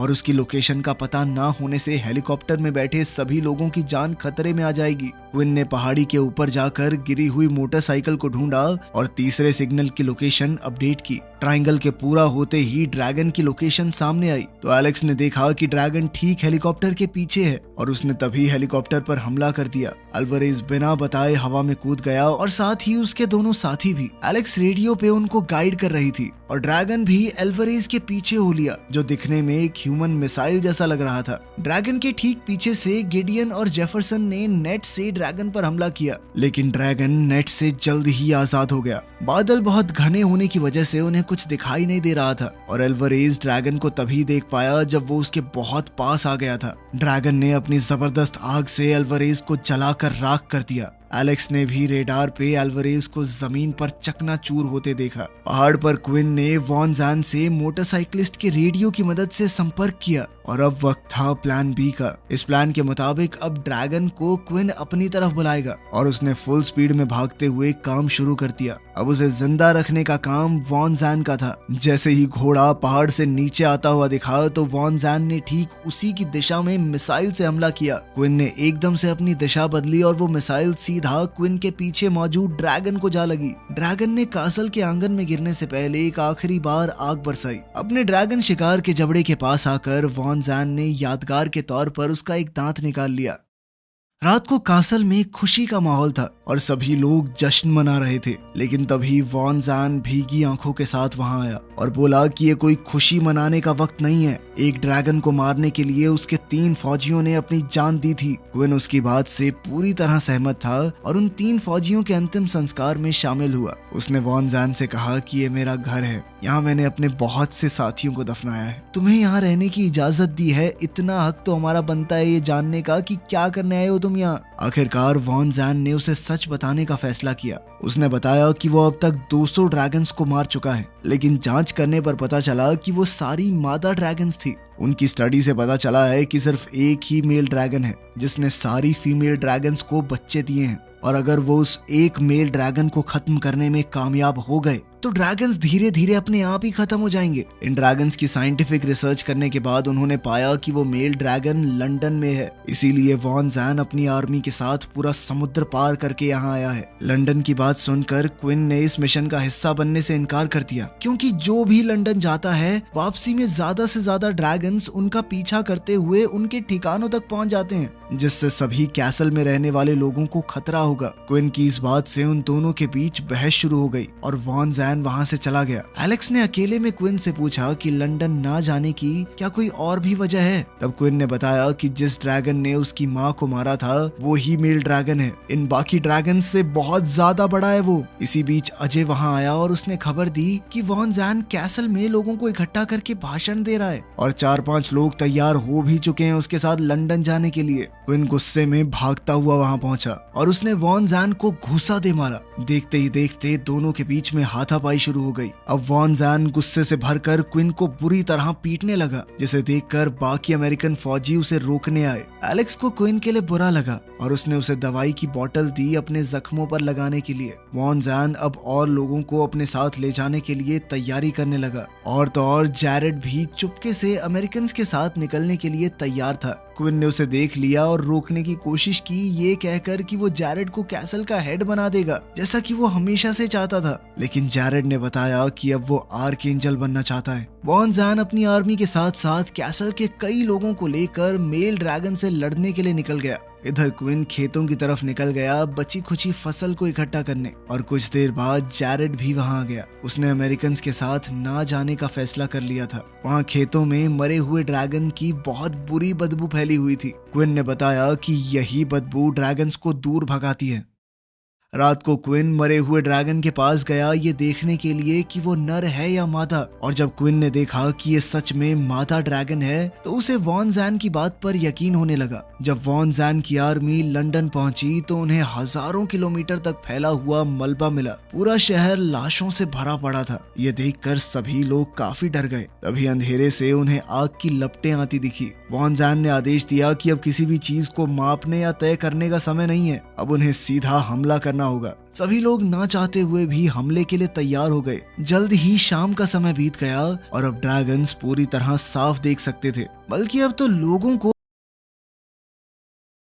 और उसकी लोकेशन का पता ना होने से हेलीकॉप्टर में बैठे सभी लोगों की जान खतरे में आ जाएगी। क्विन ने पहाड़ी के ऊपर जाकर गिरी हुई मोटरसाइकिल को ढूंढा और तीसरे सिग्नल की लोकेशन अपडेट की। ट्रायंगल के पूरा होते ही ड्रैगन की लोकेशन सामने आई तो एलेक्स ने देखा कि ड्रैगन ठीक हेलीकॉप्टर के पीछे है और उसने तभी हेलीकॉप्टर पर हमला कर दिया। अल्वारेज बिना बताए हवा में कूद गया और साथ ही उसके दोनों साथी भी। एलेक्स रेडियो पे उनको गाइड कर रही थी और ड्रैगन भी अल्वारेज के पीछे हो लिया, जो दिखने में एक ह्यूमन मिसाइल जैसा लग रहा था। ड्रैगन के ठीक पीछे से गिडियन और जेफरसन ने नेट से ड्रैगन पर हमला किया, लेकिन ड्रैगन नेट से जल्द ही आजाद हो गया। बादल बहुत घने होने की वजह से उन्हें कुछ दिखाई नहीं दे रहा था और अल्वारेज ड्रैगन को तभी देख पाया जब वो उसके बहुत पास आ गया था। ड्रैगन ने अपनी जबरदस्त आग से अल्वारेज को जलाकर राख कर दिया। एलेक्स ने भी रेडार पे अल्वारेज को जमीन पर चकनाचूर होते देखा। पहाड़ पर क्विन ने वॉन जैन से मोटरसाइकिलिस्ट के रेडियो की मदद से संपर्क किया और अब वक्त था प्लान बी का। इस प्लान के मुताबिक अब ड्रैगन को क्विन अपनी तरफ बुलाएगा और उसने फुल स्पीड में भागते हुए काम शुरू कर दिया। अब उसे जिंदा रखने का काम वॉन जैन का था। जैसे ही घोड़ा पहाड़ से नीचे आता हुआ दिखा तो वॉन जैन ने ठीक उसी की दिशा में मिसाइल से हमला किया। क्विन ने एकदम से अपनी दिशा बदली और वो मिसाइल सीधा क्विन के पीछे मौजूद ड्रैगन को जा लगी। ड्रैगन ने कासल के आंगन में गिरने से पहले एक आखिरी बार आग बरसाई। अपने ड्रैगन शिकार के जबड़े के पास आकर वॉन जैन ने यादगार के तौर पर उसका एक दांत निकाल लिया। रात को कासल में खुशी का माहौल था और सभी लोग जश्न मना रहे थे, लेकिन तभी वॉन जैन भीगी आंखों के साथ वहां आया और बोला कि ये कोई खुशी मनाने का वक्त नहीं है। एक ड्रैगन को मारने के लिए उसके 3 फौजियों ने अपनी जान दी थी। क्विन उसकी बात से पूरी तरह सहमत था और उन 3 फौजियों के अंतिम संस्कार में शामिल हुआ। उसने वॉन जैन से कहा कि ये मेरा घर है, यहाँ मैंने अपने बहुत से साथियों को दफनाया है। तुम्हें यहाँ रहने की इजाजत दी है, इतना हक तो हमारा बनता है ये जानने का कि क्या करने आए हो तुम यहाँ। आखिरकार वॉन जैन ने उसे सच बताने का फैसला किया। उसने बताया कि वो अब तक 200 ड्रैगन्स को मार चुका है, लेकिन जांच करने पर पता चला कि वो सारी मादा ड्रैगन्स थी। उनकी स्टडी से पता चला है कि सिर्फ एक ही मेल ड्रैगन है जिसने सारी फीमेल ड्रैगन्स को बच्चे दिए हैं और अगर वो उस एक मेल ड्रैगन को खत्म करने में कामयाब हो गए तो ड्रैगन्स धीरे धीरे अपने आप ही खत्म हो जाएंगे। इन ड्रैगन्स की साइंटिफिक रिसर्च करने के बाद उन्होंने पाया कि वो मेल ड्रैगन लंदन में है, इसीलिए वॉन जैन अपनी आर्मी के साथ पूरा समुद्र पार करके यहाँ आया है। लंदन की बात सुनकर क्विन ने इस मिशन का हिस्सा बनने से इनकार कर दिया, क्योंकि जो भी लंदन जाता है वापसी में ज्यादा से ज्यादा ड्रैगन्स उनका पीछा करते हुए उनके ठिकानों तक पहुंच जाते हैं, जिससे सभी कैसल में रहने वाले लोगों को खतरा होगा। क्विन की इस बात से उन दोनों के बीच बहस शुरू हो गई और वॉन जैन वहां से चला गया। एलेक्स ने अकेले में क्विन से पूछा कि लंदन ना जाने की क्या कोई और भी वजह है। तब क्विन ने बताया कि जिस ड्रैगन ने उसकी माँ को मारा था वो ही मेल ड्रैगन है, इन बाकी ड्रैगन से बहुत ज्यादा बड़ा है वो। इसी बीच अजय वहां आया और उसने खबर दी कि वॉन जैन कैसल में लोगों को इकट्ठा करके भाषण दे रहा है और 4-5 लोग तैयार हो भी चुके हैं उसके साथ लंदन जाने के लिए। क्विन गुस्से में भागता हुआ वहां पहुंचा और उसने वॉन जैन को घूसा दे मारा। देखते ही देखते दोनों के बीच में हाथापाई शुरू हो गई। अब वॉन जैन गुस्से से भरकर क्विन को बुरी तरह पीटने लगा, जिसे देखकर बाकी अमेरिकन फौजी उसे रोकने आए। एलेक्स को क्विन के लिए बुरा लगा और उसने उसे दवाई की बोतल दी अपने जख्मों पर लगाने के लिए। वॉन जैन अब और लोगों को अपने साथ ले जाने के लिए तैयारी करने लगा और तो और जैरेड भी चुपके से अमेरिकन के साथ निकलने के लिए तैयार था। क्विन ने उसे देख लिया और रोकने की कोशिश की, ये कहकर कि वो जैरेड को कैसल का हेड बना देगा, जैसा कि वो हमेशा से चाहता था। लेकिन जैरेड ने बताया कि अब वो आर्कएंजल बनना चाहता है। वॉन जैन अपनी आर्मी के साथ साथ कैसल के कई लोगों को लेकर मेल ड्रैगन से लड़ने के लिए निकल गया। इधर क्विन खेतों की तरफ निकल गया बची खुची फसल को इकट्ठा करने और कुछ देर बाद जैरेड भी वहां आ गया। उसने अमेरिकन के साथ ना जाने का फैसला कर लिया था। वहां खेतों में मरे हुए ड्रैगन की बहुत बुरी बदबू फैली हुई थी। क्विन ने बताया कि यही बदबू ड्रैगन्स को दूर भगाती है। रात को क्विन मरे हुए ड्रैगन के पास गया ये देखने के लिए कि वो नर है या मादा, और जब क्विन ने देखा कि ये सच में मादा ड्रैगन है तो उसे वॉन जैन की बात पर यकीन होने लगा। जब वॉन जैन की आर्मी लंदन पहुंची तो उन्हें हजारों किलोमीटर तक फैला हुआ मलबा मिला। पूरा शहर लाशों से भरा पड़ा था। ये देखकर सभी लोग काफी डर गए। तभी अंधेरे से उन्हें आग की लपटें आती दिखी। वॉन जैन ने आदेश दिया कि अब किसी भी चीज को मापने या तय करने का समय नहीं है, अब उन्हें सीधा हमला करना होगा। सभी लोग ना चाहते हुए भी हमले के लिए तैयार हो गए। जल्द ही शाम का समय बीत गया और अब ड्रैगन्स पूरी तरह साफ देख सकते थे, बल्कि अब तो लोगों को